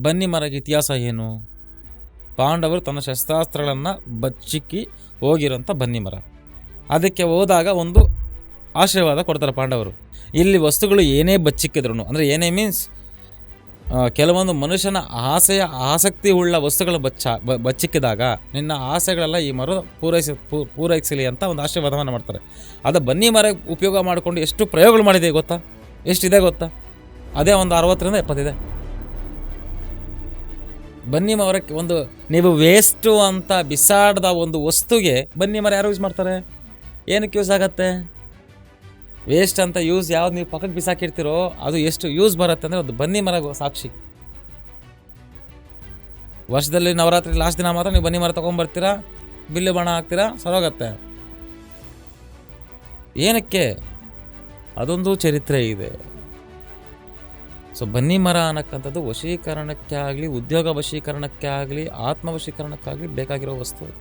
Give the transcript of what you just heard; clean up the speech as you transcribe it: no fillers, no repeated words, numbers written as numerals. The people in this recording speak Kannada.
ಬನ್ನಿ ಮರಕ್ಕೆ ಇತಿಹಾಸ ಏನು? ಪಾಂಡವರು ತನ್ನ ಶಸ್ತ್ರಾಸ್ತ್ರಗಳನ್ನು ಬಚ್ಚಿಕ್ಕಿ ಹೋಗಿರೋಂಥ ಬನ್ನಿ ಮರ. ಅದಕ್ಕೆ ಹೋದಾಗ ಒಂದು ಆಶೀರ್ವಾದ ಕೊಡ್ತಾರೆ ಪಾಂಡವರು. ಇಲ್ಲಿ ವಸ್ತುಗಳು ಏನೇ ಬಚ್ಚಿಕ್ಕಿದ್ರು, ಅಂದರೆ ಏನೇ ಮೀನ್ಸ್ ಕೆಲವೊಂದು ಮನುಷ್ಯನ ಆಸಕ್ತಿ ಉಳ್ಳ ವಸ್ತುಗಳು ಬಚ್ಚಿಕ್ಕಿದಾಗ ನಿನ್ನ ಆಸೆಗಳೆಲ್ಲ ಈ ಮರ ಪೂರೈಸಲಿ ಅಂತ ಒಂದು ಆಶೀರ್ವಾದವನ್ನು ಮಾಡ್ತಾರೆ. ಅದು ಬನ್ನಿ ಮರ ಉಪಯೋಗ ಮಾಡಿಕೊಂಡು ಎಷ್ಟು ಪ್ರಯೋಗಗಳು ಮಾಡಿದೆ ಗೊತ್ತಾ? ಎಷ್ಟಿದೆ ಗೊತ್ತಾ? ಅದೇ ಒಂದು 60ರಿಂದ 70 ಇದೆ. ಬನ್ನಿ ಮರಕ್ಕೆ ಒಂದು ನೀವು ವೇಸ್ಟು ಅಂತ ಬಿಸಾಡ್ದ ಒಂದು ವಸ್ತುಗೆ ಬನ್ನಿ ಮರ ಯಾರು ಯೂಸ್ ಮಾಡ್ತಾರೆ? ಏನಕ್ಕೆ ಯೂಸ್ ಆಗತ್ತೆ? ವೇಸ್ಟ್ ಅಂತ ಯೂಸ್ ಯಾವ್ದು ನೀವು ಪಕ್ಕಕ್ಕೆ ಬಿಸಾಕಿರ್ತೀರೋ ಅದು ಎಷ್ಟು ಯೂಸ್ ಬರುತ್ತೆ ಅಂದರೆ ಒಂದು ಬನ್ನಿ ಮರ ಸಾಕ್ಷಿ. ವರ್ಷದಲ್ಲಿ ನವರಾತ್ರಿ ಲಾಸ್ಟ್ ದಿನ ಮಾತ್ರ ನೀವು ಬನ್ನಿ ಮರ ತೊಗೊಂಬರ್ತೀರಾ, ಬಿಲ್ಲು ಬಣ ಹಾಕ್ತೀರಾ, ಸರೋಗತ್ತೆ. ಏನಕ್ಕೆ? ಅದೊಂದು ಚರಿತ್ರೆ ಇದೆ. ಸೊ ಬನ್ನಿ ಮರ ಅನ್ನಕ್ಕಂಥದ್ದು ವಶೀಕರಣಕ್ಕೆ ಆಗಲಿ, ಉದ್ಯೋಗ ವಶೀಕರಣಕ್ಕೆ ಆಗಲಿ, ಆತ್ಮ ವಶೀಕರಣಕ್ಕಾಗಲಿ ಬೇಕಾಗಿರೋ ವಸ್ತು ಅದು.